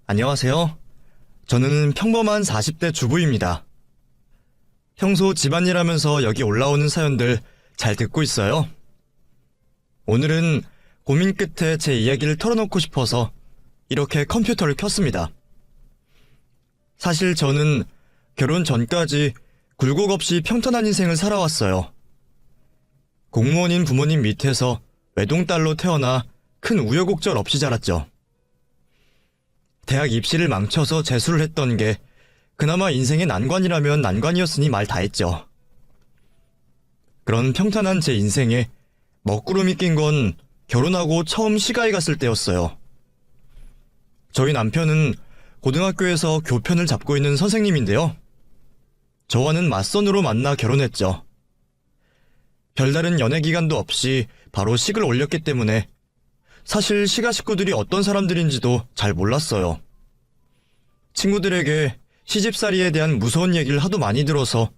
안녕하세요. 저는 평범한 40대 주부입니다. 평소 집안일 하면서 여기 올라오는 사연들 잘 듣고 있어요. 오늘은 고민 끝에 제 이야기를 털어놓고 싶어서 이렇게 컴퓨터를 켰습니다. 사실 저는 결혼 전까지 굴곡 없이 평탄한 인생을 살아왔어요. 공무원인 부모님 밑에서 외동딸로 태어나 큰 우여곡절 없이 자랐죠. 대학 입시를 망쳐서 재수를 했던 게 그나마 인생의 난관이라면 난관이었으니 말 다 했죠. 그런 평탄한 제 인생에 먹구름이 낀 건 결혼하고 처음 시가에 갔을 때였어요. 저희 남편은 고등학교에서 교편을 잡고 있는 선생님인데요. 저와는 맞선으로 만나 결혼했죠. 별다른 연애 기간도 없이 바로 식을 올렸기 때문에 사실 시가 식구들이 어떤 사람들인지도 잘 몰랐어요. 친구들에게 시집살이에 대한 무서운 얘기를 하도 많이 들어서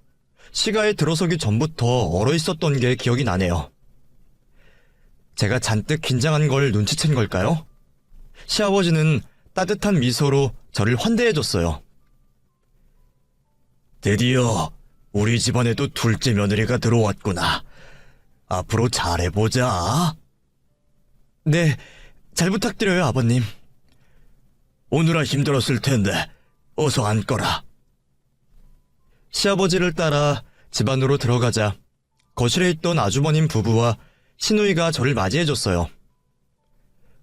시가에 들어서기 전부터 얼어 있었던 게 기억이 나네요. 제가 잔뜩 긴장한 걸 눈치챈 걸까요? 시아버지는 따뜻한 미소로 저를 환대해줬어요. 드디어 우리 집안에도 둘째 며느리가 들어왔구나. 앞으로 잘해보자. 네, 잘 부탁드려요, 아버님. 오느라 힘들었을 텐데 어서 앉거라. 시아버지를 따라 집 안으로 들어가자 거실에 있던 아주버님 부부와 시누이가 저를 맞이해줬어요.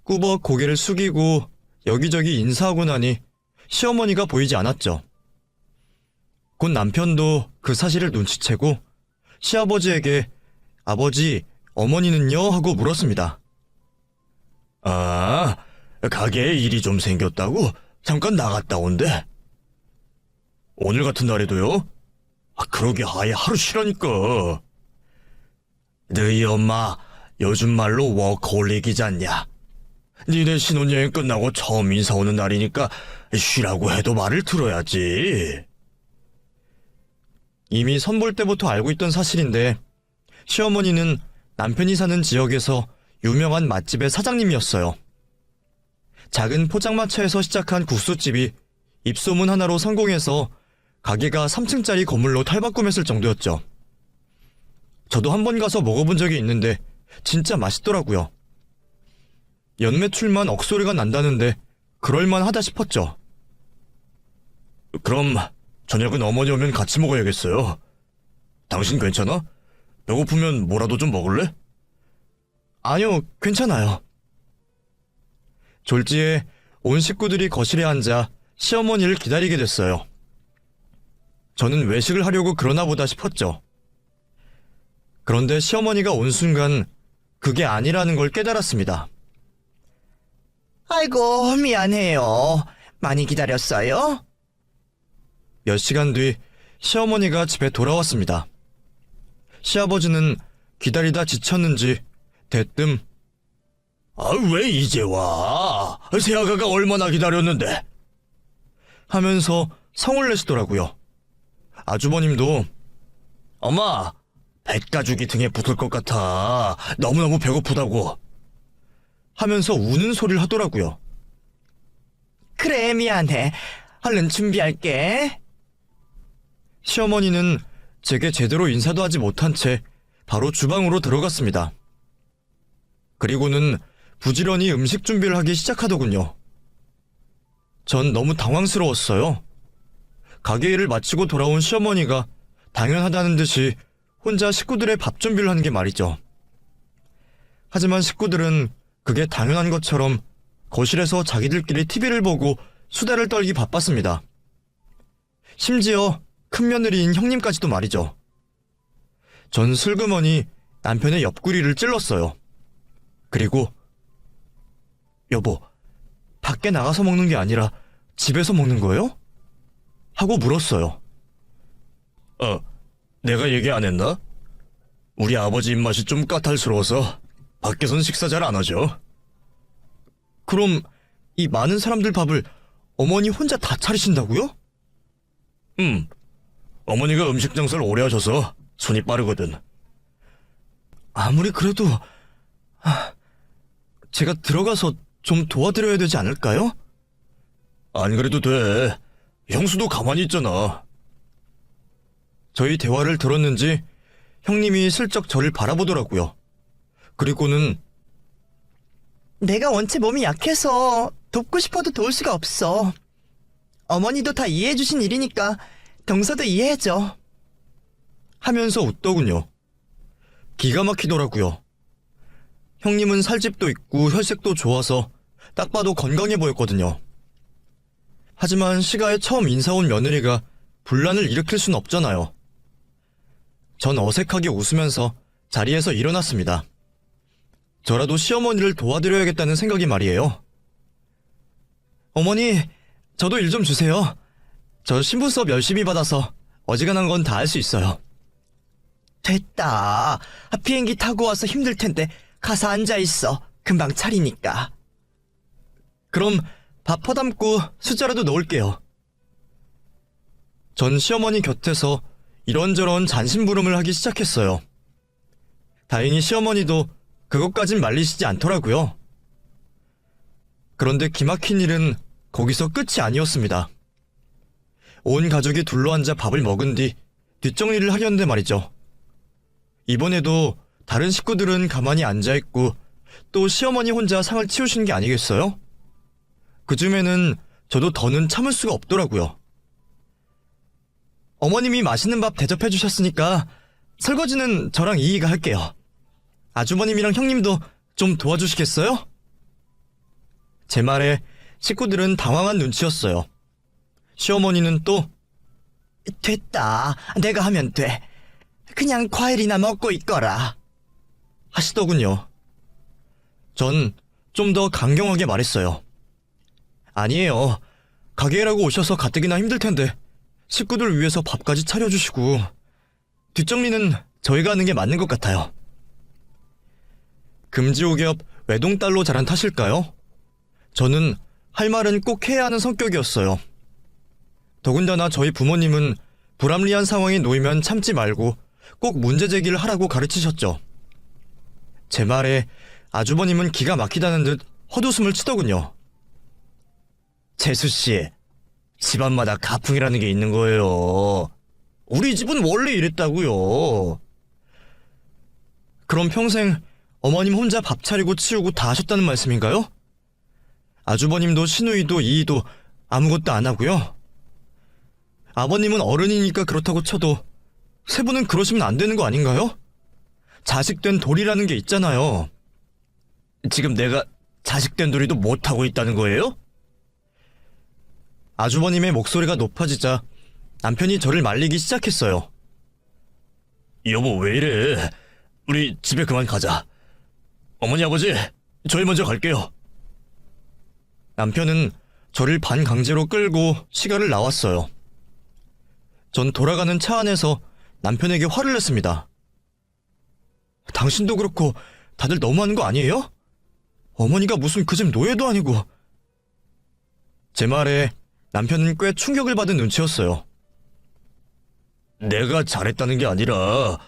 꾸벅 고개를 숙이고 여기저기 인사하고 나니 시어머니가 보이지 않았죠. 곧 남편도 그 사실을 눈치채고 시아버지에게 아버지, 어머니는요? 하고 물었습니다. 아, 가게에 일이 좀 생겼다고 잠깐 나갔다 온대. 오늘 같은 날에도요? 그러게 아예 하루 쉬라니까. 너희 엄마 요즘 말로 워커홀릭이잖냐. 니네 신혼여행 끝나고 처음 인사 오는 날이니까 쉬라고 해도 말을 들어야지. 이미 선볼 때부터 알고 있던 사실인데 시어머니는 남편이 사는 지역에서 유명한 맛집의 사장님이었어요. 작은 포장마차에서 시작한 국수집이 입소문 하나로 성공해서 가게가 3층짜리 건물로 탈바꿈했을 정도였죠. 저도 한 번 가서 먹어본 적이 있는데 진짜 맛있더라고요. 연매출만 억소리가 난다는데 그럴만하다 싶었죠. 그럼 저녁은 어머니 오면 같이 먹어야겠어요. 당신 괜찮아? 배고프면 뭐라도 좀 먹을래? 아니요, 괜찮아요. 졸지에 온 식구들이 거실에 앉아 시어머니를 기다리게 됐어요. 저는 외식을 하려고 그러나 보다 싶었죠. 그런데 시어머니가 온 순간 그게 아니라는 걸 깨달았습니다. 아이고, 미안해요. 많이 기다렸어요? 몇 시간 뒤 시어머니가 집에 돌아왔습니다. 시아버지는 기다리다 지쳤는지 대뜸 왜 이제 와? 새아가가 얼마나 기다렸는데? 하면서 성을 내시더라고요. 아주버님도 엄마, 뱃가죽이 등에 붙을 것 같아. 너무너무 배고프다고. 하면서 우는 소리를 하더라고요. 그래, 미안해. 얼른 준비할게. 시어머니는 제게 제대로 인사도 하지 못한 채 바로 주방으로 들어갔습니다. 그리고는 부지런히 음식 준비를 하기 시작하더군요. 전 너무 당황스러웠어요. 가게 일을 마치고 돌아온 시어머니가 당연하다는 듯이 혼자 식구들의 밥 준비를 하는 게 말이죠. 하지만 식구들은 그게 당연한 것처럼 거실에서 자기들끼리 TV를 보고 수다를 떨기 바빴습니다. 심지어 큰며느리인 형님까지도 말이죠. 전 슬그머니 남편의 옆구리를 찔렀어요. 그리고 여보, 밖에 나가서 먹는 게 아니라 집에서 먹는 거예요? 하고 물었어요. 내가 얘기 안 했나? 우리 아버지 입맛이 좀 까탈스러워서 밖에선 식사 잘 안 하죠. 그럼 이 많은 사람들 밥을 어머니 혼자 다 차리신다고요? 어머니가 음식 장사를 오래 하셔서 손이 빠르거든. 아무리 그래도 제가 들어가서 좀 도와드려야 되지 않을까요? 안 그래도 돼. 형수도 가만히 있잖아. 저희 대화를 들었는지 형님이 슬쩍 저를 바라보더라고요. 그리고는 내가 원체 몸이 약해서 돕고 싶어도 도울 수가 없어. 어머니도 다 이해해주신 일이니까 동서도 이해해줘. 하면서 웃더군요. 기가 막히더라고요. 형님은 살집도 있고 혈색도 좋아서 딱 봐도 건강해 보였거든요. 하지만 시가에 처음 인사 온 며느리가 분란을 일으킬 순 없잖아요. 전 어색하게 웃으면서 자리에서 일어났습니다. 저라도 시어머니를 도와드려야겠다는 생각이 말이에요. 어머니, 저도 일 좀 주세요. 저 신부 수업 열심히 받아서 어지간한 건 다 할 수 있어요. 됐다. 비행기 타고 와서 힘들 텐데 가서 앉아있어. 금방 차리니까. 그럼 밥 퍼담고 숫자라도 넣을게요. 전 시어머니 곁에서 이런저런 잔심부름을 하기 시작했어요. 다행히 시어머니도 그것까진 말리시지 않더라고요. 그런데 기막힌 일은 거기서 끝이 아니었습니다. 온 가족이 둘러앉아 밥을 먹은 뒤 뒷정리를 하려는데 말이죠. 이번에도 다른 식구들은 가만히 앉아있고 또 시어머니 혼자 상을 치우신 게 아니겠어요? 그쯤에는 저도 더는 참을 수가 없더라고요. 어머님이 맛있는 밥 대접해 주셨으니까 설거지는 저랑 이이가 할게요. 아주버님이랑 형님도 좀 도와주시겠어요? 제 말에 식구들은 당황한 눈치였어요. 시어머니는 또 됐다. 내가 하면 돼. 그냥 과일이나 먹고 있거라. 하시더군요. 전 좀 더 강경하게 말했어요. 아니에요. 가게라고 오셔서 가뜩이나 힘들 텐데 식구들 위해서 밥까지 차려주시고 뒷정리는 저희가 하는 게 맞는 것 같아요. 금지옥엽 외동딸로 자란 탓일까요? 저는 할 말은 꼭 해야 하는 성격이었어요. 더군다나 저희 부모님은 불합리한 상황이 놓이면 참지 말고 꼭 문제 제기를 하라고 가르치셨죠. 제 말에 아주버님은 기가 막히다는 듯 헛웃음을 치더군요. 재수씨, 집안마다 가풍이라는 게 있는 거예요. 우리 집은 원래 이랬다고요. 그럼 평생 어머님 혼자 밥 차리고 치우고 다 하셨다는 말씀인가요? 아주버님도 시누이도 이이도 아무것도 안 하고요? 아버님은 어른이니까 그렇다고 쳐도 세 분은 그러시면 안 되는 거 아닌가요? 자식된 도리라는 게 있잖아요. 지금 내가 자식된 도리도 못하고 있다는 거예요? 아주버님의 목소리가 높아지자 남편이 저를 말리기 시작했어요. 여보, 왜 이래? 우리 집에 그만 가자. 어머니, 아버지, 저희 먼저 갈게요. 남편은 저를 반강제로 끌고 시가를 나왔어요. 전 돌아가는 차 안에서 남편에게 화를 냈습니다. 당신도 그렇고 다들 너무하는 거 아니에요? 어머니가 무슨 그 집 노예도 아니고. 제 말에 남편은 꽤 충격을 받은 눈치였어요. 내가 잘했다는 게 아니라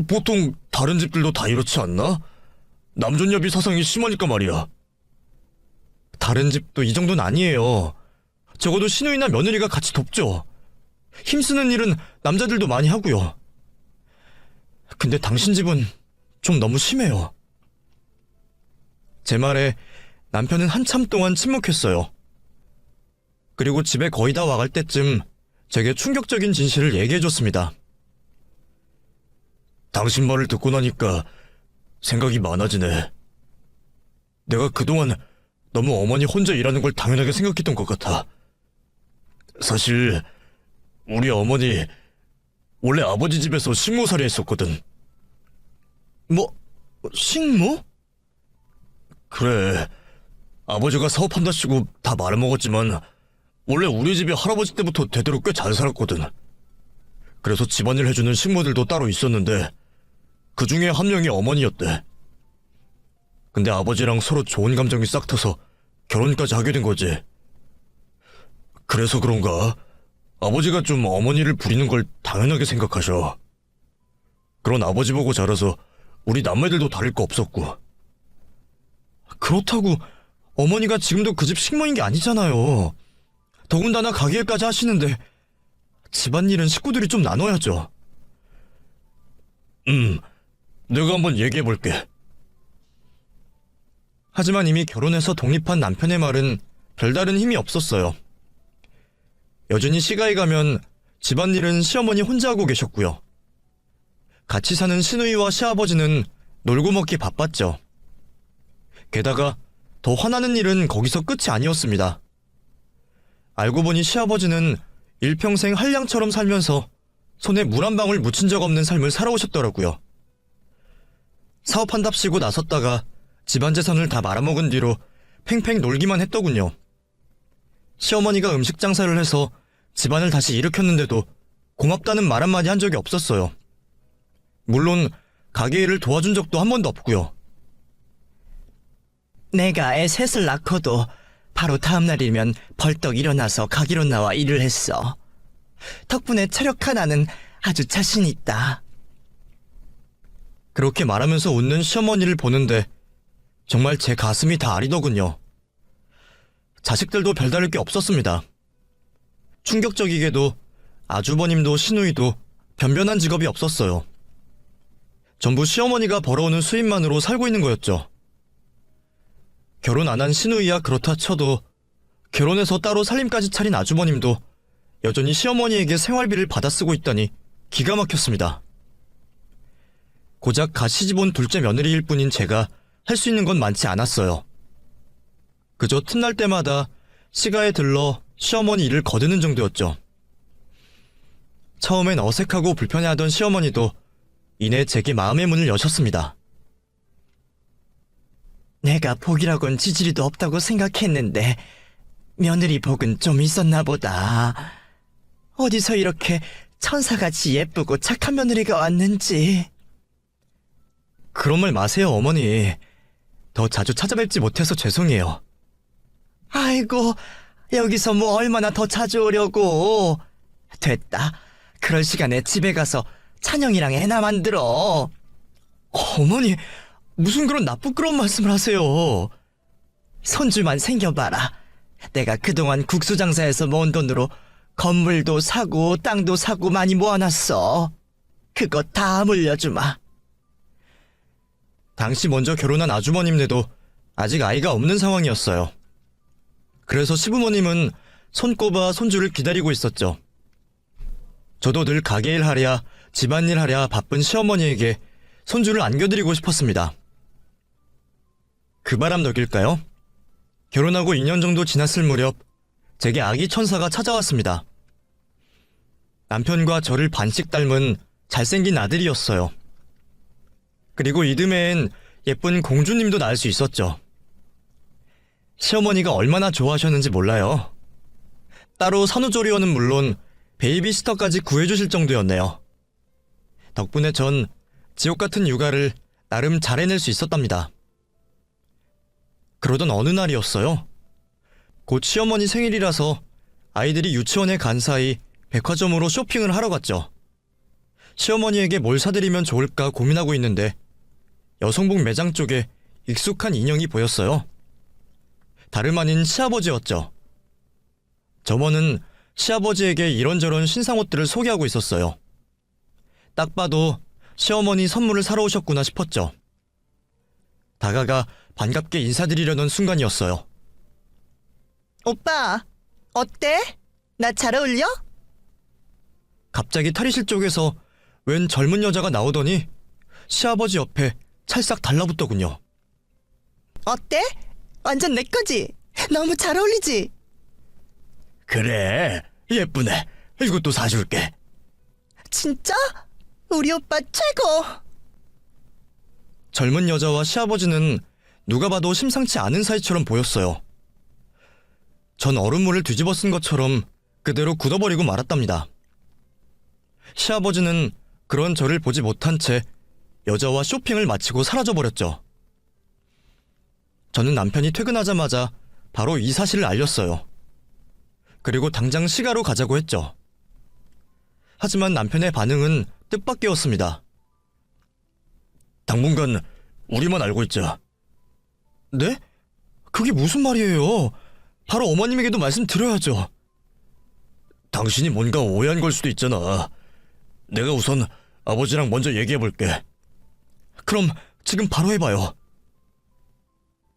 보통 다른 집들도 다 이렇지 않나? 남존여비 사상이 심하니까 말이야. 다른 집도 이 정도는 아니에요. 적어도 시누이나 며느리가 같이 돕죠. 힘쓰는 일은 남자들도 많이 하고요. 근데 당신 집은 좀 너무 심해요. 제 말에 남편은 한참 동안 침묵했어요. 그리고 집에 거의 다 와갈 때쯤 제게 충격적인 진실을 얘기해줬습니다. 당신 말을 듣고 나니까 생각이 많아지네. 내가 그동안 너무 어머니 혼자 일하는 걸 당연하게 생각했던 것 같아. 사실 우리 어머니 원래 아버지 집에서 식모살이 했었거든. 뭐? 식모? 그래. 아버지가 사업한다시고 다 말아먹었지만 원래 우리 집이 할아버지 때부터 대대로 꽤 잘 살았거든. 그래서 집안일 해주는 식모들도 따로 있었는데 그 중에 한 명이 어머니였대. 근데 아버지랑 서로 좋은 감정이 싹 트서 결혼까지 하게 된 거지. 그래서 그런가 아버지가 좀 어머니를 부리는 걸 당연하게 생각하셔. 그런 아버지 보고 자라서 우리 남매들도 다를 거 없었고. 그렇다고 어머니가 지금도 그 집 식모인 게 아니잖아요. 더군다나 가게일까지 하시는데 집안일은 식구들이 좀 나눠야죠. 내가 한번 얘기해볼게. 하지만 이미 결혼해서 독립한 남편의 말은 별다른 힘이 없었어요. 여전히 시가에 가면 집안일은 시어머니 혼자 하고 계셨고요. 같이 사는 시누이와 시아버지는 놀고 먹기 바빴죠. 게다가 더 화나는 일은 거기서 끝이 아니었습니다. 알고 보니 시아버지는 일평생 한량처럼 살면서 손에 물 한 방울 묻힌 적 없는 삶을 살아오셨더라고요. 사업한답시고 나섰다가 집안 재산을 다 말아먹은 뒤로 팽팽 놀기만 했더군요. 시어머니가 음식 장사를 해서 집안을 다시 일으켰는데도 고맙다는 말 한마디 한 적이 없었어요. 물론 가게 일을 도와준 적도 한 번도 없고요. 내가 애 셋을 낳고도 바로 다음 날이면 벌떡 일어나서 가게로 나와 일을 했어. 덕분에 체력 하나는 아주 자신 있다. 그렇게 말하면서 웃는 시어머니를 보는데 정말 제 가슴이 다 아리더군요. 자식들도 별다를 게 없었습니다. 충격적이게도 아주버님도 시누이도 변변한 직업이 없었어요. 전부 시어머니가 벌어오는 수입만으로 살고 있는 거였죠. 결혼 안 한 시누이야 그렇다 쳐도 결혼해서 따로 살림까지 차린 아주버님도 여전히 시어머니에게 생활비를 받아 쓰고 있다니 기가 막혔습니다. 고작 갓 시집 온 둘째 며느리일 뿐인 제가 할 수 있는 건 많지 않았어요. 그저 틈날 때마다 시가에 들러 시어머니 일을 거드는 정도였죠. 처음엔 어색하고 불편해하던 시어머니도 이내 제게 마음의 문을 여셨습니다. 내가 복이라곤 지지리도 없다고 생각했는데 며느리 복은 좀 있었나 보다. 어디서 이렇게 천사같이 예쁘고 착한 며느리가 왔는지. 그런 말 마세요, 어머니. 더 자주 찾아뵙지 못해서 죄송해요. 아이고, 여기서 뭐 얼마나 더 자주 오려고. 됐다. 그럴 시간에 집에 가서 찬영이랑 애나 만들어. 어머니, 무슨 그런 나쁘끄러운 말씀을 하세요. 손주만 생겨봐라. 내가 그동안 국수 장사해서 모은 돈으로 건물도 사고 땅도 사고 많이 모아놨어. 그거 다 물려주마. 당시 먼저 결혼한 아주버님네도 아직 아이가 없는 상황이었어요. 그래서 시부모님은 손꼽아 손주를 기다리고 있었죠. 저도 늘 가게일 하랴 집안일 하랴 바쁜 시어머니에게 손주를 안겨드리고 싶었습니다. 그 바람 덕일까요? 결혼하고 2년 정도 지났을 무렵 제게 아기 천사가 찾아왔습니다. 남편과 저를 반씩 닮은 잘생긴 아들이었어요. 그리고 이듬해엔 예쁜 공주님도 낳을 수 있었죠. 시어머니가 얼마나 좋아하셨는지 몰라요. 따로 산후조리원은 물론 베이비시터까지 구해주실 정도였네요. 덕분에 전 지옥 같은 육아를 나름 잘 해낼 수 있었답니다. 그러던 어느 날이었어요. 곧 시어머니 생일이라서 아이들이 유치원에 간 사이 백화점으로 쇼핑을 하러 갔죠. 시어머니에게 뭘 사드리면 좋을까 고민하고 있는데 여성복 매장 쪽에 익숙한 인형이 보였어요. 다름 아닌 시아버지였죠. 점원은 시아버지에게 이런저런 신상옷들을 소개하고 있었어요. 딱 봐도 시어머니 선물을 사러 오셨구나 싶었죠. 다가가 반갑게 인사드리려는 순간이었어요. 오빠, 어때? 나 잘 어울려? 갑자기 탈의실 쪽에서 웬 젊은 여자가 나오더니 시아버지 옆에 찰싹 달라붙더군요. 어때? 완전 내 거지? 너무 잘 어울리지? 그래, 예쁘네. 이것도 사줄게. 진짜? 우리 오빠 최고! 젊은 여자와 시아버지는 누가 봐도 심상치 않은 사이처럼 보였어요. 전 얼음물을 뒤집어 쓴 것처럼 그대로 굳어버리고 말았답니다. 시아버지는 그런 저를 보지 못한 채 여자와 쇼핑을 마치고 사라져버렸죠. 저는 남편이 퇴근하자마자 바로 이 사실을 알렸어요. 그리고 당장 시가로 가자고 했죠. 하지만 남편의 반응은 뜻밖이었습니다. 당분간 우리만 알고 있자. 네? 그게 무슨 말이에요? 바로 어머님에게도 말씀드려야죠. 당신이 뭔가 오해한 걸 수도 있잖아. 내가 우선 아버지랑 먼저 얘기해볼게. 그럼 지금 바로 해봐요.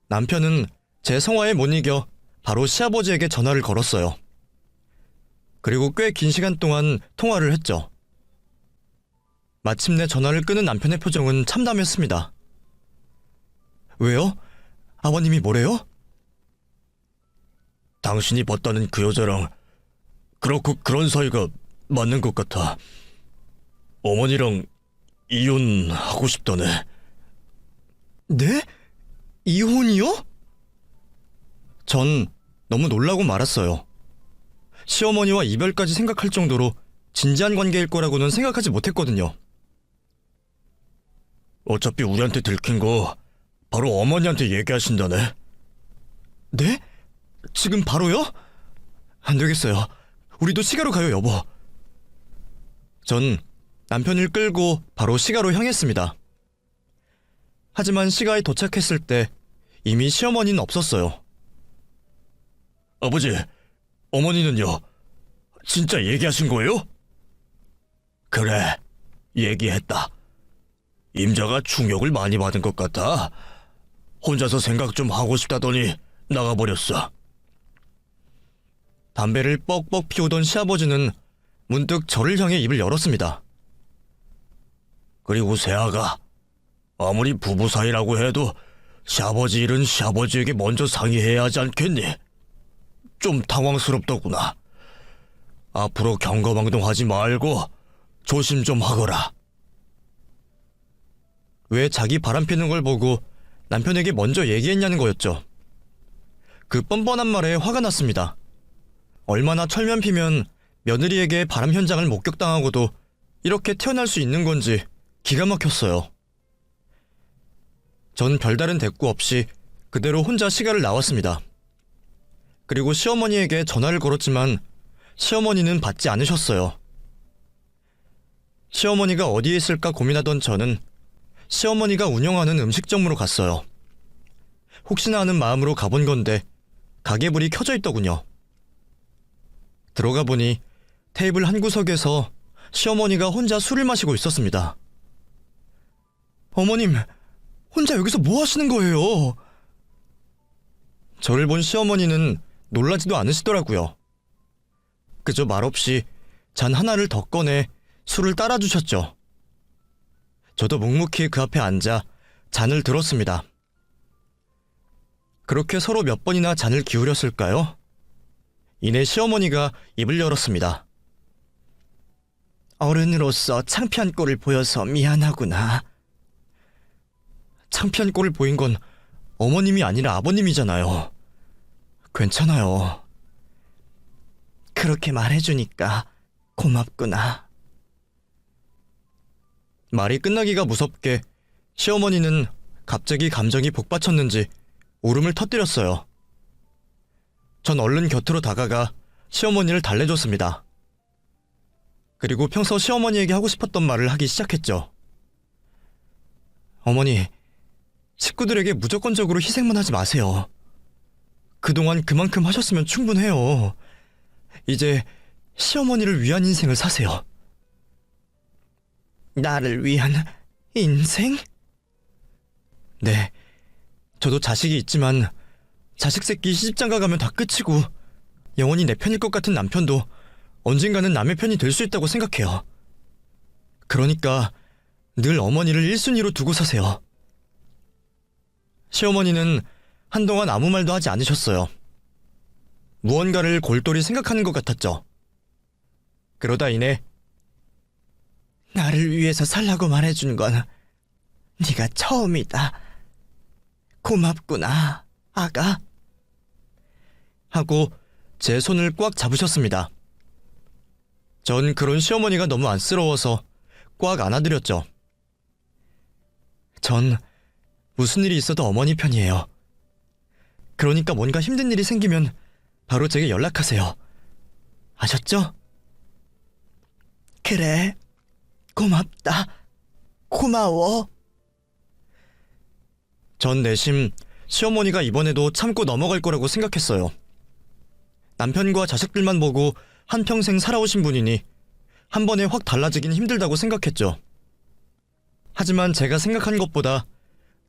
남편은 제 성화에 못 이겨 바로 시아버지에게 전화를 걸었어요. 그리고 꽤 긴 시간 동안 통화를 했죠. 마침내 전화를 끄는 남편의 표정은 참담했습니다. 왜요? 아버님이 뭐래요? 당신이 봤다는 그 여자랑 그렇고 그런 사이가 맞는 것 같아. 어머니랑 이혼하고 싶다네. 네? 이혼이요? 전 너무 놀라고 말았어요. 시어머니와 이별까지 생각할 정도로 진지한 관계일 거라고는 생각하지 못했거든요. 어차피 우리한테 들킨 거 바로 어머니한테 얘기하신다네. 네? 지금 바로요? 안 되겠어요. 우리도 시가로 가요, 여보. 전 남편을 끌고 바로 시가로 향했습니다. 하지만 시가에 도착했을 때 이미 시어머니는 없었어요. 아버지, 어머니는요? 진짜 얘기하신 거예요? 그래, 얘기했다. 임자가 충격을 많이 받은 것 같아. 혼자서 생각 좀 하고 싶다더니 나가버렸어. 담배를 뻑뻑 피우던 시아버지는 문득 저를 향해 입을 열었습니다. 그리고 세아가 아무리 부부 사이라고 해도 시아버지 일은 시아버지에게 먼저 상의해야 하지 않겠니? 좀 당황스럽더구나. 앞으로 경거망동하지 말고 조심 좀 하거라. 왜 자기 바람피는 걸 보고 남편에게 먼저 얘기했냐는 거였죠. 그 뻔뻔한 말에 화가 났습니다. 얼마나 철면 피면 며느리에게 바람 현장을 목격당하고도 이렇게 태어날 수 있는 건지 기가 막혔어요. 전 별다른 대꾸 없이 그대로 혼자 시가를 나왔습니다. 그리고 시어머니에게 전화를 걸었지만 시어머니는 받지 않으셨어요. 시어머니가 어디에 있을까 고민하던 저는 시어머니가 운영하는 음식점으로 갔어요. 혹시나 하는 마음으로 가본 건데 가게불이 켜져 있더군요. 들어가 보니 테이블 한 구석에서 시어머니가 혼자 술을 마시고 있었습니다. 어머님, 혼자 여기서 뭐 하시는 거예요? 저를 본 시어머니는 놀라지도 않으시더라고요. 그저 말없이 잔 하나를 더 꺼내 술을 따라주셨죠. 저도 묵묵히 그 앞에 앉아 잔을 들었습니다. 그렇게 서로 몇 번이나 잔을 기울였을까요? 이내 시어머니가 입을 열었습니다. 어른으로서 창피한 꼴을 보여서 미안하구나. 창피한 꼴을 보인 건 어머님이 아니라 아버님이잖아요. 괜찮아요. 그렇게 말해주니까 고맙구나. 말이 끝나기가 무섭게 시어머니는 갑자기 감정이 복받쳤는지 울음을 터뜨렸어요. 전 얼른 곁으로 다가가 시어머니를 달래줬습니다. 그리고 평소 시어머니에게 하고 싶었던 말을 하기 시작했죠. 어머니, 식구들에게 무조건적으로 희생만 하지 마세요. 그동안 그만큼 하셨으면 충분해요. 이제 시어머니를 위한 인생을 사세요. 나를 위한 인생? 네, 저도 자식이 있지만 자식 새끼 시집장가 가면 다 끝이고 영원히 내 편일 것 같은 남편도 언젠가는 남의 편이 될 수 있다고 생각해요. 그러니까 늘 어머니를 1순위로 두고 사세요. 시어머니는 한동안 아무 말도 하지 않으셨어요. 무언가를 골똘히 생각하는 것 같았죠. 그러다 이내 나를 위해서 살라고 말해준 건 네가 처음이다. 고맙구나, 아가. 하고 제 손을 꽉 잡으셨습니다. 전 그런 시어머니가 너무 안쓰러워서 꽉 안아드렸죠. 전 무슨 일이 있어도 어머니 편이에요. 그러니까 뭔가 힘든 일이 생기면 바로 제게 연락하세요. 아셨죠? 그래, 고맙다. 고마워. 전 내심 시어머니가 이번에도 참고 넘어갈 거라고 생각했어요. 남편과 자식들만 보고 한평생 살아오신 분이니 한 번에 확 달라지긴 힘들다고 생각했죠. 하지만 제가 생각한 것보다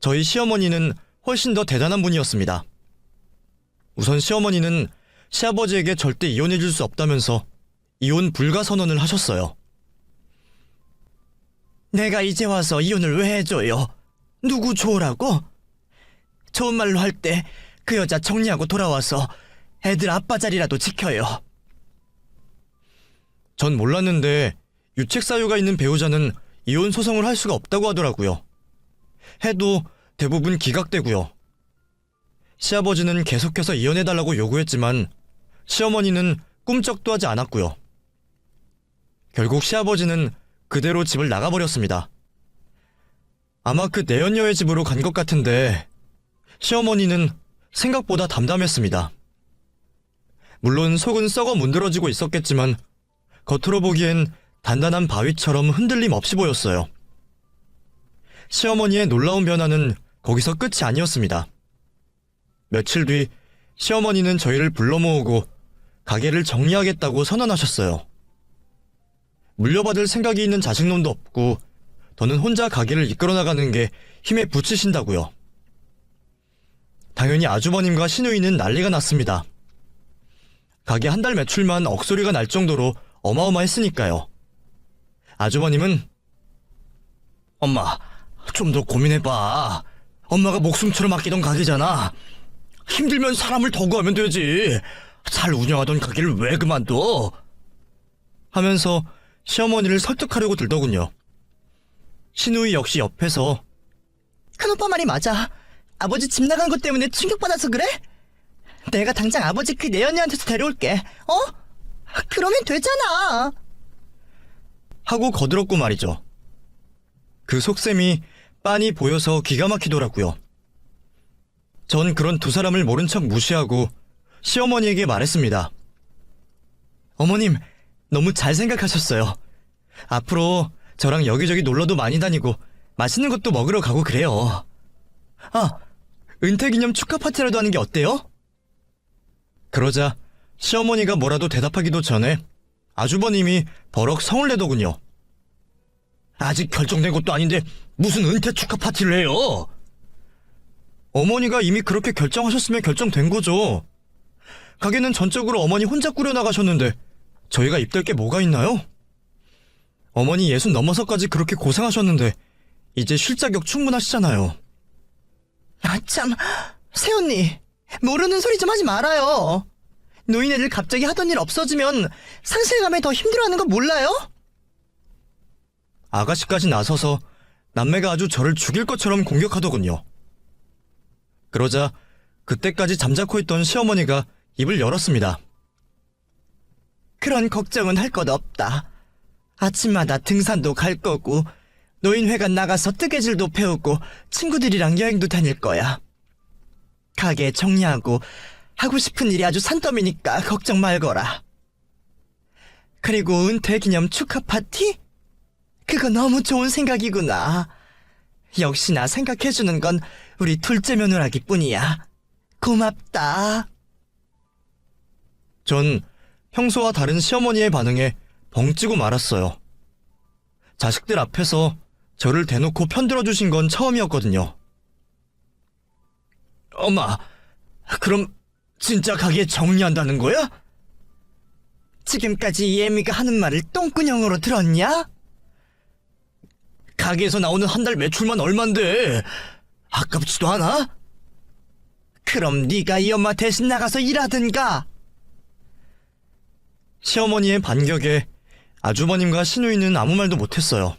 저희 시어머니는 훨씬 더 대단한 분이었습니다. 우선 시어머니는 시아버지에게 절대 이혼해줄 수 없다면서 이혼 불가 선언을 하셨어요. 내가 이제 와서 이혼을 왜 해줘요? 누구 좋으라고? 좋은 말로 할 때 그 여자 정리하고 돌아와서 애들 아빠 자리라도 지켜요. 전 몰랐는데 유책 사유가 있는 배우자는 이혼 소송을 할 수가 없다고 하더라고요. 해도 대부분 기각되고요. 시아버지는 계속해서 이혼해달라고 요구했지만 시어머니는 꿈쩍도 하지 않았고요. 결국 시아버지는 그대로 집을 나가버렸습니다. 아마 그 내연녀의 집으로 간 것 같은데 시어머니는 생각보다 담담했습니다. 물론 속은 썩어 문드러지고 있었겠지만 겉으로 보기엔 단단한 바위처럼 흔들림 없이 보였어요. 시어머니의 놀라운 변화는 거기서 끝이 아니었습니다. 며칠 뒤 시어머니는 저희를 불러 모으고 가게를 정리하겠다고 선언하셨어요. 물려받을 생각이 있는 자식놈도 없고 더는 혼자 가게를 이끌어 나가는 게 힘에 부치신다고요. 당연히 아주버님과 시누이는 난리가 났습니다. 가게 한 달 매출만 억소리가 날 정도로 어마어마했으니까요. 아주버님은 엄마, 좀 더 고민해봐. 엄마가 목숨처럼 아끼던 가게잖아. 힘들면 사람을 더 구하면 되지. 잘 운영하던 가게를 왜 그만둬? 하면서 시어머니를 설득하려고 들더군요. 시누이 역시 옆에서 큰오빠 말이 맞아. 아버지 집 나간 것 때문에 충격받아서 그래? 내가 당장 아버지 그 내연녀한테서 데려올게. 그러면 되잖아. 하고 거들었고 말이죠. 그 속셈이 빤히 보여서 기가 막히더라고요. 전 그런 두 사람을 모른 척 무시하고 시어머니에게 말했습니다. 어머님, 너무 잘 생각하셨어요. 앞으로 저랑 여기저기 놀러도 많이 다니고 맛있는 것도 먹으러 가고 그래요. 은퇴기념 축하 파티라도 하는 게 어때요? 그러자 시어머니가 뭐라도 대답하기도 전에 아주버님이 버럭 성을 내더군요. 아직 결정된 것도 아닌데 무슨 은퇴 축하 파티를 해요? 어머니가 이미 그렇게 결정하셨으면 결정된 거죠. 가게는 전적으로 어머니 혼자 꾸려나가셨는데 저희가 입댈 게 뭐가 있나요? 어머니 60 넘어서까지 그렇게 고생하셨는데 이제 쉴 자격 충분하시잖아요. 참, 새언니, 모르는 소리 좀 하지 말아요. 노인네들 갑자기 하던 일 없어지면 상실감에 더 힘들어하는 거 몰라요? 아가씨까지 나서서 남매가 아주 저를 죽일 것처럼 공격하더군요. 그러자 그때까지 잠자코 있던 시어머니가 입을 열었습니다. 그런 걱정은 할 것 없다. 아침마다 등산도 갈 거고 노인회관 나가서 뜨개질도 배우고 친구들이랑 여행도 다닐 거야. 가게 정리하고 하고 싶은 일이 아주 산더미니까 걱정 말거라. 그리고 은퇴 기념 축하 파티? 그거 너무 좋은 생각이구나. 역시나 생각해주는 건 우리 둘째 며느라기 뿐이야. 고맙다. 전 평소와 다른 시어머니의 반응에 벙찌고 말았어요. 자식들 앞에서 저를 대놓고 편들어주신 건 처음이었거든요. 엄마, 그럼 진짜 가게 정리한다는 거야? 지금까지 예미가 하는 말을 똥구녕으로 들었냐? 가게에서 나오는 한 달 매출만 얼만데 아깝지도 않아? 그럼 네가 이 엄마 대신 나가서 일하든가. 시어머니의 반격에 아주버님과 시누이는 아무 말도 못했어요.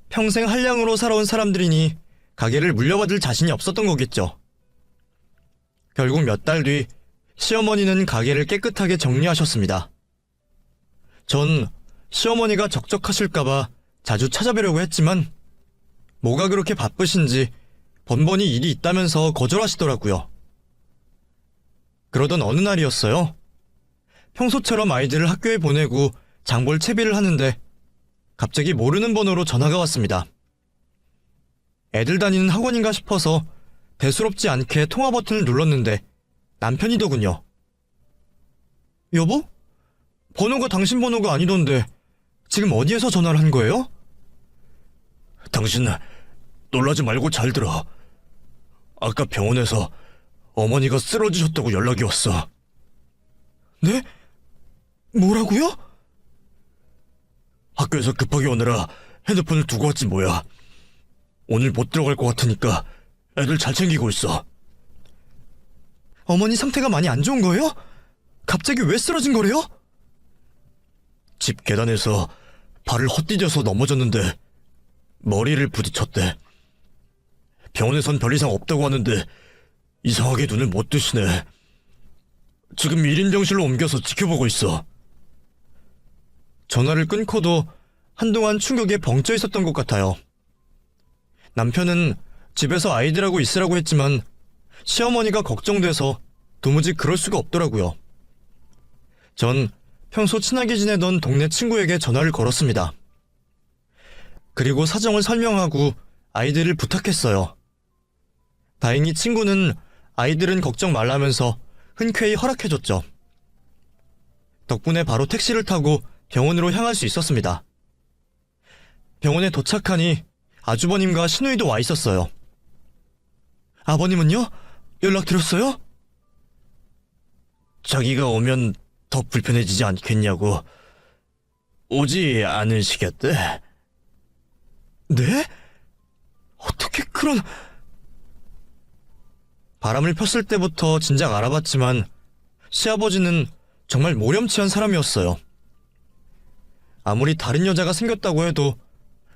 평생 한량으로 살아온 사람들이니 가게를 물려받을 자신이 없었던 거겠죠. 결국 몇 달 뒤 시어머니는 가게를 깨끗하게 정리하셨습니다. 전 시어머니가 적적하실까봐 자주 찾아뵈려고 했지만 뭐가 그렇게 바쁘신지 번번이 일이 있다면서 거절하시더라고요. 그러던 어느 날이었어요. 평소처럼 아이들을 학교에 보내고 장볼 채비를 하는데 갑자기 모르는 번호로 전화가 왔습니다. 애들 다니는 학원인가 싶어서 대수롭지 않게 통화 버튼을 눌렀는데 남편이더군요. 여보? 번호가 당신 번호가 아니던데 지금 어디에서 전화를 한 거예요? 당신 놀라지 말고 잘 들어. 아까 병원에서 어머니가 쓰러지셨다고 연락이 왔어. 네? 뭐라고요? 학교에서 급하게 오느라 핸드폰을 두고 왔지 뭐야. 오늘 못 들어갈 것 같으니까 애들 잘 챙기고 있어. 어머니 상태가 많이 안 좋은 거예요? 갑자기 왜 쓰러진 거래요? 집 계단에서 발을 헛디뎌서 넘어졌는데 머리를 부딪혔대. 병원에선 별 이상 없다고 하는데 이상하게 눈을 못 뜨시네. 지금 1인 병실로 옮겨서 지켜보고 있어. 전화를 끊고도 한동안 충격에 벙쪄 있었던 것 같아요. 남편은 집에서 아이들하고 있으라고 했지만 시어머니가 걱정돼서 도무지 그럴 수가 없더라고요. 전 평소 친하게 지내던 동네 친구에게 전화를 걸었습니다. 그리고 사정을 설명하고 아이들을 부탁했어요. 다행히 친구는 아이들은 걱정 말라면서 흔쾌히 허락해줬죠. 덕분에 바로 택시를 타고 병원으로 향할 수 있었습니다. 병원에 도착하니 아주버님과 시누이도 와 있었어요. 아버님은요? 연락드렸어요? 자기가 오면 더 불편해지지 않겠냐고. 오지 않으시겠대? 네? 어떻게 그런... 바람을 폈을 때부터 진작 알아봤지만 시아버지는 정말 모렴치한 사람이었어요. 아무리 다른 여자가 생겼다고 해도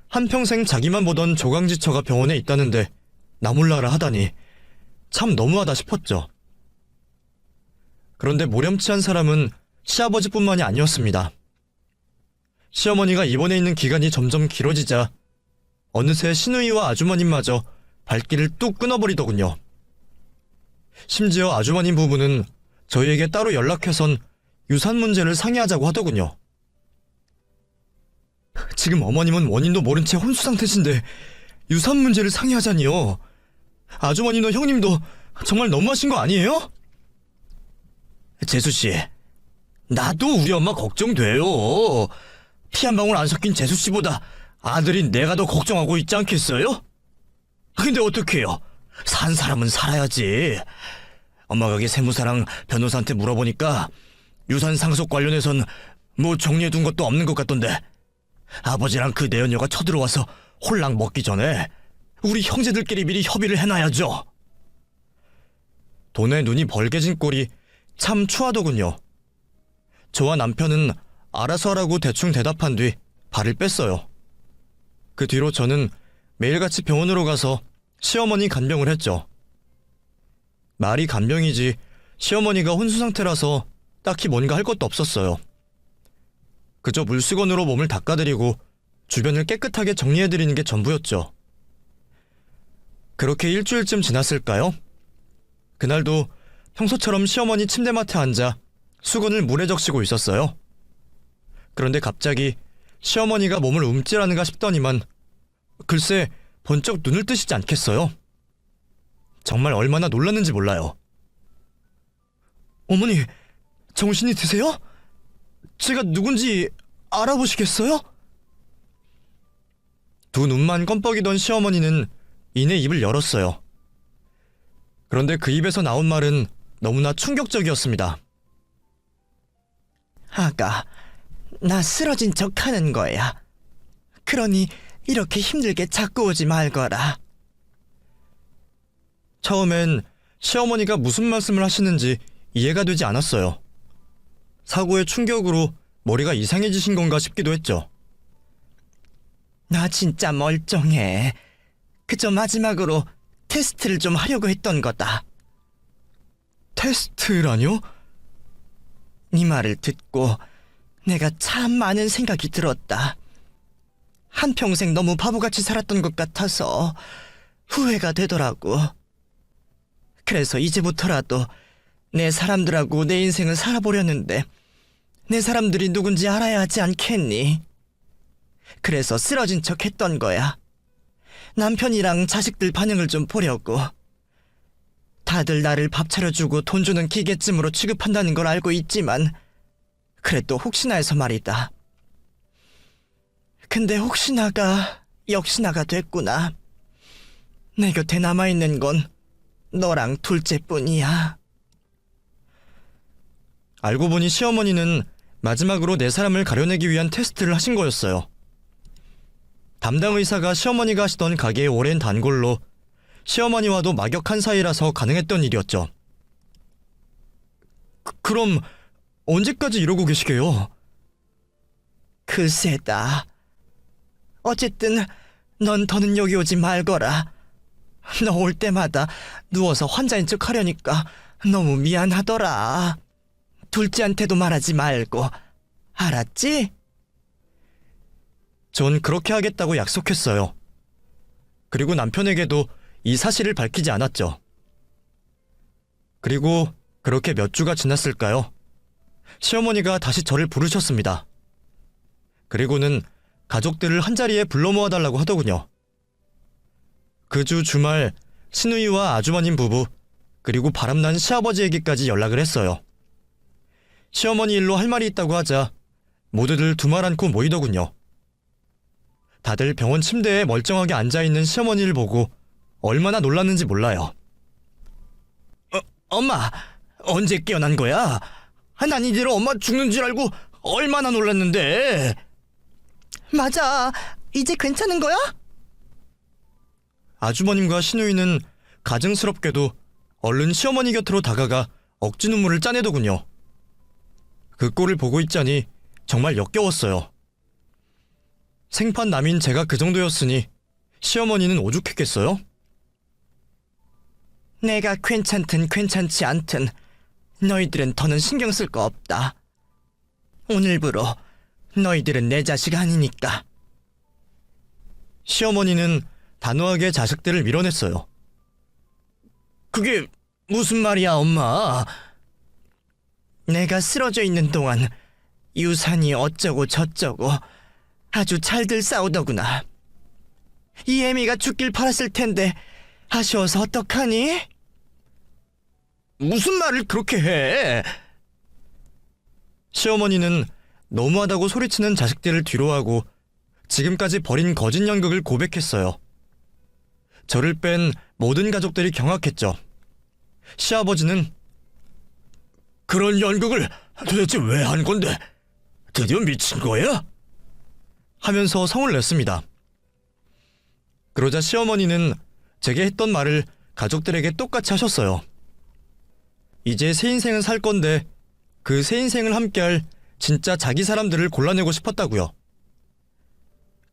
한평생 자기만 보던 조강지처가 병원에 있다는데 나 몰라라 하다니 참 너무하다 싶었죠. 그런데 모렴치한 사람은 시아버지뿐만이 아니었습니다. 시어머니가 입원해 있는 기간이 점점 길어지자 어느새 시누이와 아주머님마저 발길을 뚝 끊어버리더군요. 심지어 아주머님 부부는 저희에게 따로 연락해선 유산 문제를 상의하자고 하더군요. 지금 어머님은 원인도 모른 채 혼수 상태신데 유산 문제를 상의하자니요. 아주머님도 형님도 정말 너무하신 거 아니에요? 재수씨, 나도 우리 엄마 걱정돼요. 피 한 방울 안 섞인 재수씨보다 아들인 내가 더 걱정하고 있지 않겠어요? 근데 어떡해요? 산 사람은 살아야지. 엄마가 세무사랑 변호사한테 물어보니까 유산 상속 관련해선 뭐 정리해둔 것도 없는 것 같던데 아버지랑 그 내연녀가 쳐들어와서 홀랑 먹기 전에 우리 형제들끼리 미리 협의를 해놔야죠. 돈에 눈이 벌게진 꼴이 참 추하더군요. 저와 남편은 알아서 하라고 대충 대답한 뒤 발을 뺐어요. 그 뒤로 저는 매일같이 병원으로 가서 시어머니 간병을 했죠. 말이 간병이지 시어머니가 혼수 상태라서 딱히 뭔가 할 것도 없었어요. 그저 물수건으로 몸을 닦아드리고 주변을 깨끗하게 정리해드리는 게 전부였죠. 그렇게 일주일쯤 지났을까요? 그날도 평소처럼 시어머니 침대맡에 앉아 수건을 물에 적시고 있었어요. 그런데 갑자기 시어머니가 몸을 움찔하는가 싶더니만 글쎄 번쩍 눈을 뜨시지 않겠어요? 정말 얼마나 놀랐는지 몰라요. 어머니, 정신이 드세요? 제가 누군지 알아보시겠어요? 두 눈만 껌뻑이던 시어머니는 이내 입을 열었어요. 그런데 그 입에서 나온 말은 너무나 충격적이었습니다. 아가, 나 쓰러진 척 하는 거야. 그러니 이렇게 힘들게 자꾸 오지 말거라. 처음엔 시어머니가 무슨 말씀을 하시는지 이해가 되지 않았어요. 사고의 충격으로 머리가 이상해지신 건가 싶기도 했죠. 나 진짜 멀쩡해. 그저 마지막으로 테스트를 좀 하려고 했던 거다. 테스트라뇨? 네 말을 듣고 내가 참 많은 생각이 들었다. 한평생 너무 바보같이 살았던 것 같아서 후회가 되더라고. 그래서 이제부터라도 내 사람들하고 내 인생을 살아보려는데 내 사람들이 누군지 알아야 하지 않겠니? 그래서 쓰러진 척 했던 거야. 남편이랑 자식들 반응을 좀 보려고. 다들 나를 밥 차려주고 돈 주는 기계쯤으로 취급한다는 걸 알고 있지만 그래도 혹시나 해서 말이다. 근데 혹시나가 역시나가 됐구나. 내 곁에 남아있는 건 너랑 둘째뿐이야. 알고 보니 시어머니는 마지막으로 네 사람을 가려내기 위한 테스트를 하신 거였어요. 담당 의사가 시어머니가 하시던 가게의 오랜 단골로 시어머니와도 막역한 사이라서 가능했던 일이었죠. 그럼 언제까지 이러고 계시게요? 글쎄다. 어쨌든 넌 더는 여기 오지 말거라. 너 올 때마다 누워서 환자인 척 하려니까 너무 미안하더라. 둘째한테도 말하지 말고. 알았지? 전 그렇게 하겠다고 약속했어요. 그리고 남편에게도 이 사실을 밝히지 않았죠. 그리고 그렇게 몇 주가 지났을까요? 시어머니가 다시 저를 부르셨습니다. 그리고는 가족들을 한자리에 불러 모아달라고 하더군요. 그 주 주말 신우이와 아주버님 부부 그리고 바람난 시아버지에게까지 연락을 했어요. 시어머니 일로 할 말이 있다고 하자 모두들 두말 않고 모이더군요. 다들 병원 침대에 멀쩡하게 앉아있는 시어머니를 보고 얼마나 놀랐는지 몰라요. 엄마, 언제 깨어난 거야? 난 이대로 엄마 죽는 줄 알고 얼마나 놀랐는데. 맞아. 이제 괜찮은 거야? 아주버님과 시누이는 가증스럽게도 얼른 시어머니 곁으로 다가가 억지 눈물을 짜내더군요. 그 꼴을 보고 있자니 정말 역겨웠어요. 생판 남인 제가 그 정도였으니 시어머니는 오죽했겠어요? 내가 괜찮든 괜찮지 않든 너희들은 더는 신경 쓸 거 없다. 오늘부로 너희들은 내 자식 아니니까. 시어머니는 단호하게 자식들을 밀어냈어요. 그게 무슨 말이야, 엄마? 내가 쓰러져 있는 동안 유산이 어쩌고 저쩌고 아주 잘들 싸우더구나. 이 애미가 죽길 바랐을 텐데 아쉬워서 어떡하니? 무슨 말을 그렇게 해? 시어머니는 너무하다고 소리치는 자식들을 뒤로하고 지금까지 벌인 거짓 연극을 고백했어요. 저를 뺀 모든 가족들이 경악했죠. 시아버지는 그런 연극을 도대체 왜 한 건데? 드디어 미친 거야? 하면서 성을 냈습니다. 그러자 시어머니는 제게 했던 말을 가족들에게 똑같이 하셨어요. 이제 새 인생은 살 건데 그 새 인생을 함께할 진짜 자기 사람들을 골라내고 싶었다고요.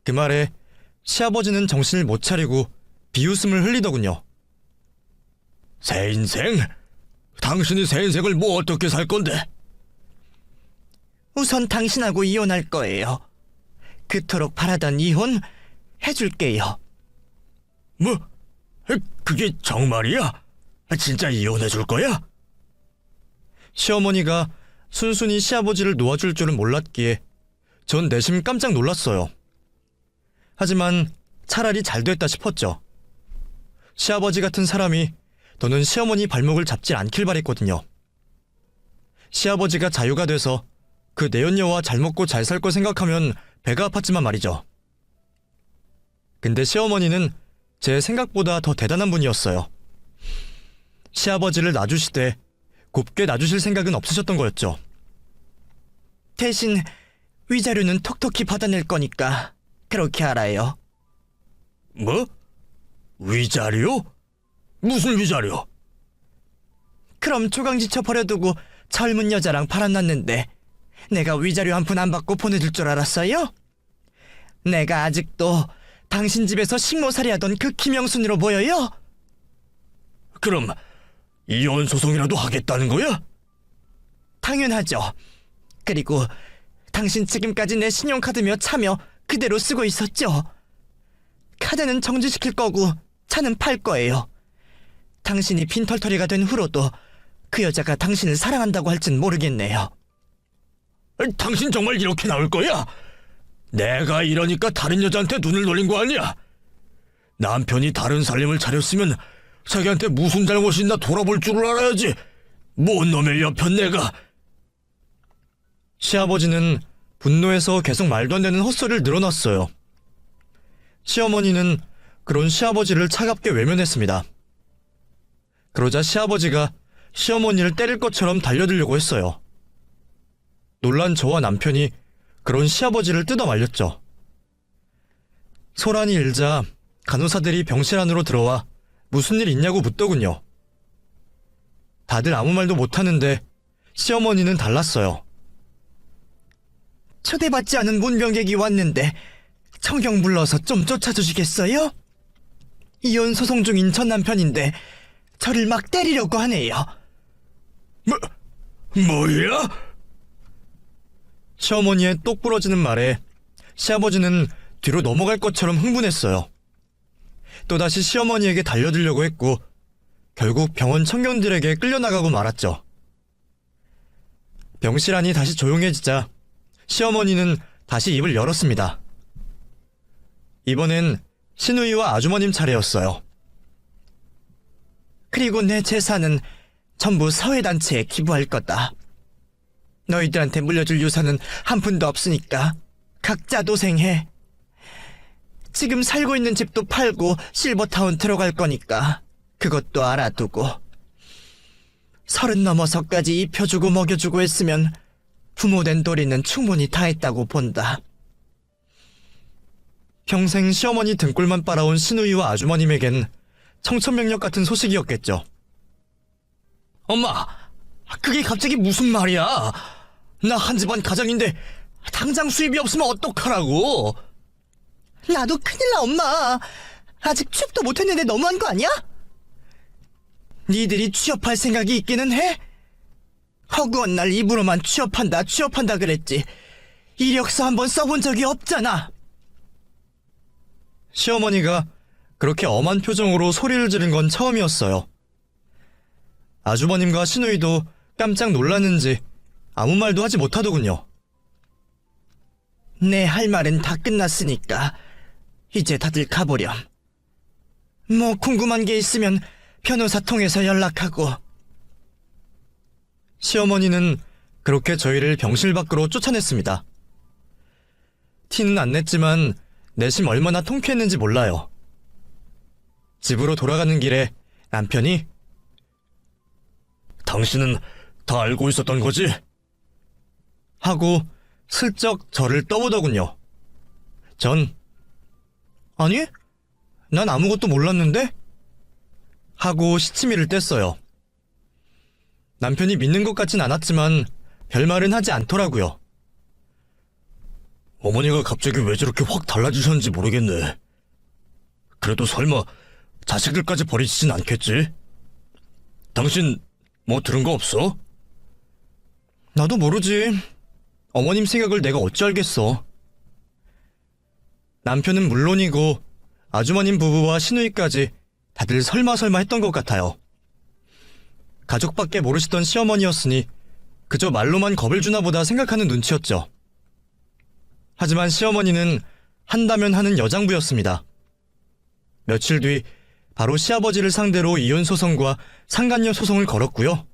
그 말에 시아버지는 정신을 못 차리고 비웃음을 흘리더군요. 새 인생? 당신이 새 인생을 뭐 어떻게 살 건데? 우선 당신하고 이혼할 거예요. 그토록 바라던 이혼 해줄게요. 뭐? 그게 정말이야? 진짜 이혼해 줄 거야? 시어머니가 순순히 시아버지를 놓아줄 줄은 몰랐기에 전 내심 깜짝 놀랐어요. 하지만 차라리 잘 됐다 싶었죠. 시아버지 같은 사람이 더는 시어머니 발목을 잡질 않길 바랬거든요. 시아버지가 자유가 돼서 그 내연녀와 잘 먹고 잘 살 거 생각하면 배가 아팠지만 말이죠. 근데 시어머니는 제 생각보다 더 대단한 분이었어요. 시아버지를 놔주시되 곱게 놔주실 생각은 없으셨던 거였죠. 대신 위자료는 톡톡히 받아낼 거니까 그렇게 알아요. 뭐? 위자료? 무슨 위자료? 그럼 조강지쳐 버려두고 젊은 여자랑 바람났는데 내가 위자료 한 푼 안 받고 보내줄 줄 알았어요? 내가 아직도 당신 집에서 식모살이 하던 그 김영순으로 보여요? 그럼 이혼 소송이라도 하겠다는 거야? 당연하죠. 그리고 당신 지금까지 내 신용카드며 차며 그대로 쓰고 있었죠. 카드는 정지시킬 거고 차는 팔 거예요. 당신이 빈털터리가 된 후로도 그 여자가 당신을 사랑한다고 할진 모르겠네요. 당신 정말 이렇게 나올 거야? 내가 이러니까 다른 여자한테 눈을 돌린 거 아니야? 남편이 다른 살림을 차렸으면 자기한테 무슨 잘못이 있나 돌아볼 줄을 알아야지. 뭔 놈의 옆편 내가. 시아버지는 분노해서 계속 말도 안 되는 헛소리를 늘어놨어요. 시어머니는 그런 시아버지를 차갑게 외면했습니다. 그러자 시아버지가 시어머니를 때릴 것처럼 달려들려고 했어요. 놀란 저와 남편이 그런 시아버지를 뜯어 말렸죠. 소란이 일자 간호사들이 병실 안으로 들어와 무슨 일 있냐고 묻더군요. 다들 아무 말도 못하는데 시어머니는 달랐어요. 초대받지 않은 문병객이 왔는데 청경 불러서 좀 쫓아주시겠어요? 이혼 소송 중인 전 남편인데 저를 막 때리려고 하네요. 뭐야? 시어머니의 똑 부러지는 말에 시아버지는 뒤로 넘어갈 것처럼 흥분했어요. 또다시 시어머니에게 달려들려고 했고 결국 병원 청경들에게 끌려나가고 말았죠. 병실 안이 다시 조용해지자 시어머니는 다시 입을 열었습니다. 이번엔 시누이와 아주머님 차례였어요. 그리고 내 재산은 전부 사회단체에 기부할 거다. 너희들한테 물려줄 유산은 한 푼도 없으니까 각자 도생해. 지금 살고 있는 집도 팔고 실버타운 들어갈 거니까 그것도 알아두고. 30 넘어서까지 입혀주고 먹여주고 했으면 부모된 도리는 충분히 다 했다고 본다. 평생 시어머니 등골만 빨아온 시누이와 아주머님에겐 청천벽력 같은 소식이었겠죠. 엄마, 그게 갑자기 무슨 말이야? 나 한 집안 가장인데 당장 수입이 없으면 어떡하라고? 나도 큰일 나, 엄마. 아직 취업도 못했는데 너무한 거 아니야? 니들이 취업할 생각이 있기는 해? 허구한 날 입으로만 취업한다 그랬지. 이력서 한번 써본 적이 없잖아. 시어머니가 그렇게 엄한 표정으로 소리를 지른 건 처음이었어요. 아주버님과 시누이도 깜짝 놀랐는지 아무 말도 하지 못하더군요. 내 할 말은 다 끝났으니까 이제 다들 가보렴. 뭐 궁금한 게 있으면 변호사 통해서 연락하고. 시어머니는 그렇게 저희를 병실 밖으로 쫓아냈습니다. 티는 안 냈지만 내심 얼마나 통쾌했는지 몰라요. 집으로 돌아가는 길에 남편이 "당신은 다 알고 있었던 거지?" 하고 슬쩍 저를 떠보더군요. 전 "아니, 난 아무것도 몰랐는데?" 하고 시치미를 뗐어요. 남편이 믿는 것 같진 않았지만 별말은 하지 않더라고요. 어머니가 갑자기 왜 저렇게 확 달라지셨는지 모르겠네. 그래도 설마 자식들까지 버리시진 않겠지? 당신 뭐 들은 거 없어? 나도 모르지. 어머님 생각을 내가 어찌 알겠어. 남편은 물론이고 아주머님 부부와 시누이까지 다들 설마 했던 것 같아요. 가족밖에 모르시던 시어머니였으니 그저 말로만 겁을 주나 보다 생각하는 눈치였죠. 하지만 시어머니는 한다면 하는 여장부였습니다. 며칠 뒤 바로 시아버지를 상대로 이혼 소송과 상간녀 소송을 걸었고요.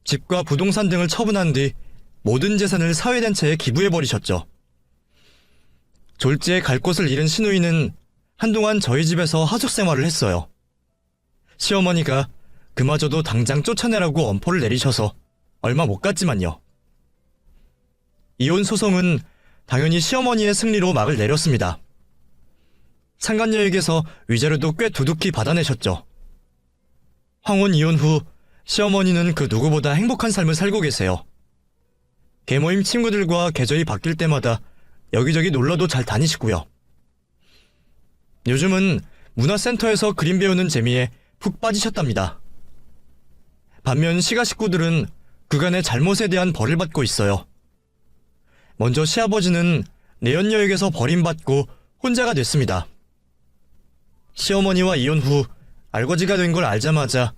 집과 부동산 등을 처분한 뒤 모든 재산을 사회단체에 기부해버리셨죠. 졸지에 갈 곳을 잃은 시누이는 한동안 저희 집에서 하숙 생활을 했어요. 시어머니가 그마저도 당장 쫓아내라고 엄포를 내리셔서 얼마 못 갔지만요. 이혼 소송은 당연히 시어머니의 승리로 막을 내렸습니다. 상간녀에게서 위자료도 꽤 두둑히 받아내셨죠. 황혼 이혼 후 시어머니는 그 누구보다 행복한 삶을 살고 계세요. 계모임 친구들과 계절이 바뀔 때마다 여기저기 놀러도 잘 다니시고요. 요즘은 문화센터에서 그림 배우는 재미에 푹 빠지셨답니다. 반면 시가 식구들은 그간의 잘못에 대한 벌을 받고 있어요. 먼저 시아버지는 내연녀에게서 버림받고 혼자가 됐습니다. 시어머니와 이혼 후 알거지가 된 걸 알자마자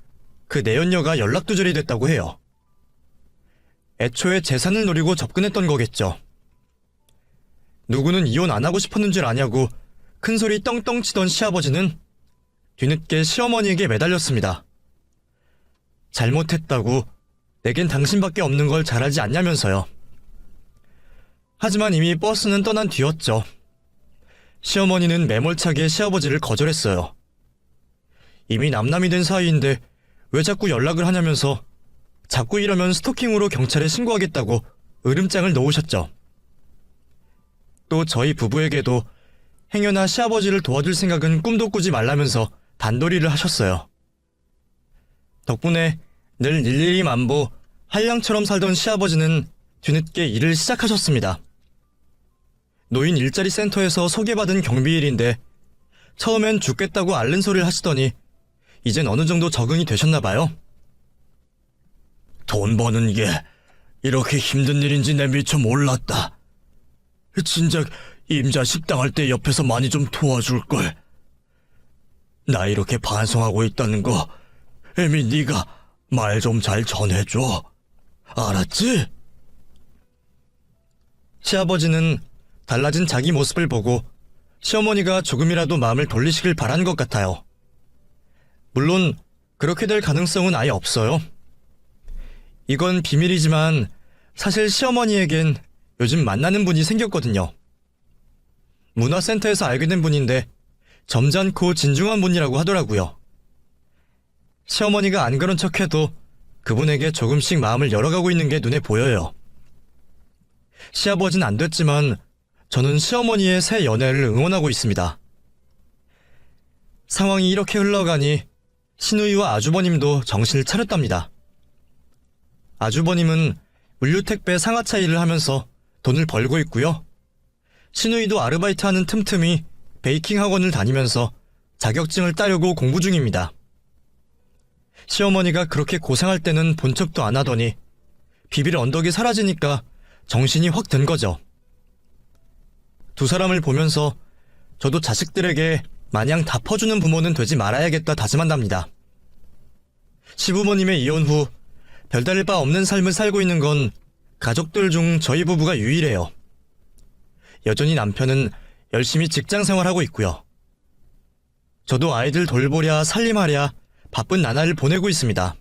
그 내연녀가 연락두절이 됐다고 해요. 애초에 재산을 노리고 접근했던 거겠죠. 누구는 이혼 안 하고 싶었는 줄 아냐고 큰소리 떵떵 치던 시아버지는 뒤늦게 시어머니에게 매달렸습니다. 잘못했다고 내겐 당신밖에 없는 걸 잘 알지 않냐면서요. 하지만 이미 버스는 떠난 뒤였죠. 시어머니는 매몰차게 시아버지를 거절했어요. 이미 남남이 된 사이인데 왜 자꾸 연락을 하냐면서 자꾸 이러면 스토킹으로 경찰에 신고하겠다고 으름장을 놓으셨죠. 또 저희 부부에게도 행여나 시아버지를 도와줄 생각은 꿈도 꾸지 말라면서 단도리를 하셨어요. 덕분에 늘 일일이 만보 한량처럼 살던 시아버지는 뒤늦게 일을 시작하셨습니다. 노인 일자리 센터에서 소개받은 경비일인데 처음엔 죽겠다고 앓는 소리를 하시더니 이젠 어느 정도 적응이 되셨나 봐요. 돈 버는 게 이렇게 힘든 일인지 내 미처 몰랐다. 진작 임자 식당 할 때 옆에서 많이 좀 도와줄걸. 나 이렇게 반성하고 있다는 거 애미 네가 말 좀 잘 전해줘. 알았지? 시아버지는 달라진 자기 모습을 보고 시어머니가 조금이라도 마음을 돌리시길 바란 것 같아요. 물론 그렇게 될 가능성은 아예 없어요. 이건 비밀이지만 사실 시어머니에겐 요즘 만나는 분이 생겼거든요. 문화센터에서 알게 된 분인데 점잖고 진중한 분이라고 하더라고요. 시어머니가 안 그런 척해도 그분에게 조금씩 마음을 열어가고 있는 게 눈에 보여요. 시아버지는 안 됐지만 저는 시어머니의 새 연애를 응원하고 있습니다. 상황이 이렇게 흘러가니 시누이와 아주버님도 정신을 차렸답니다. 아주버님은 물류택배 상하차 일을 하면서 돈을 벌고 있고요. 시누이도 아르바이트하는 틈틈이 베이킹 학원을 다니면서 자격증을 따려고 공부 중입니다. 시어머니가 그렇게 고생할 때는 본 척도 안 하더니 비빌 언덕이 사라지니까 정신이 확 든 거죠. 두 사람을 보면서 저도 자식들에게 마냥 다 퍼주는 부모는 되지 말아야겠다 다짐한답니다. 시부모님의 이혼 후 별다를 바 없는 삶을 살고 있는 건 가족들 중 저희 부부가 유일해요. 여전히 남편은 열심히 직장 생활하고 있고요. 저도 아이들 돌보랴 살림하랴 바쁜 나날을 보내고 있습니다.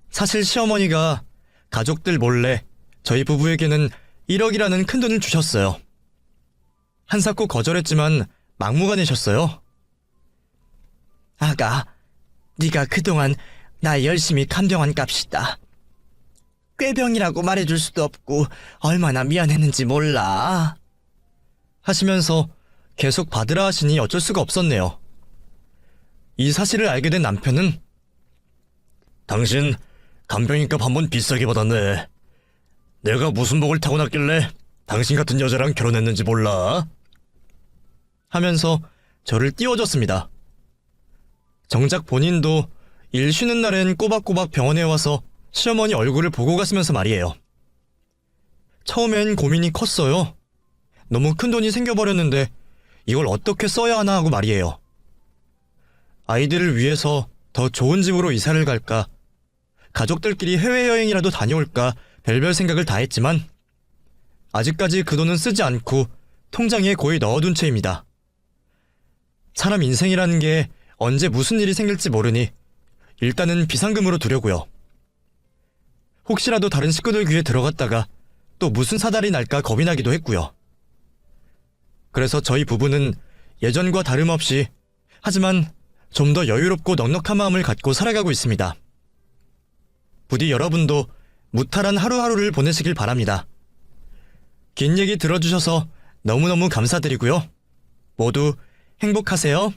사실 시어머니가 가족들 몰래 저희 부부에게는 1억이라는 큰 돈을 주셨어요. 한사코 거절했지만 막무가내셨어요. 아가, 네가 그동안 나 열심히 간병한 값이다. 꾀병이라고 말해줄 수도 없고 얼마나 미안했는지 몰라. 하시면서 계속 받으라 하시니 어쩔 수가 없었네요. 이 사실을 알게 된 남편은 당신 간병인값 한 번 비싸게 받았네. 내가 무슨 복을 타고났길래 당신 같은 여자랑 결혼했는지 몰라? 하면서 저를 띄워줬습니다. 정작 본인도 일 쉬는 날엔 꼬박꼬박 병원에 와서 시어머니 얼굴을 보고 갔으면서 말이에요. 처음엔 고민이 컸어요. 너무 큰 돈이 생겨버렸는데 이걸 어떻게 써야 하나 하고 말이에요. 아이들을 위해서 더 좋은 집으로 이사를 갈까, 가족들끼리 해외여행이라도 다녀올까 별별 생각을 다 했지만 아직까지 그 돈은 쓰지 않고 통장에 거의 넣어둔 채입니다. 사람 인생이라는 게 언제 무슨 일이 생길지 모르니 일단은 비상금으로 두려고요. 혹시라도 다른 식구들 귀에 들어갔다가 또 무슨 사달이 날까 겁이 나기도 했고요. 그래서 저희 부부는 예전과 다름없이 하지만 좀 더 여유롭고 넉넉한 마음을 갖고 살아가고 있습니다. 부디 여러분도 무탈한 하루하루를 보내시길 바랍니다. 긴 얘기 들어주셔서 너무너무 감사드리고요. 모두 행복하세요.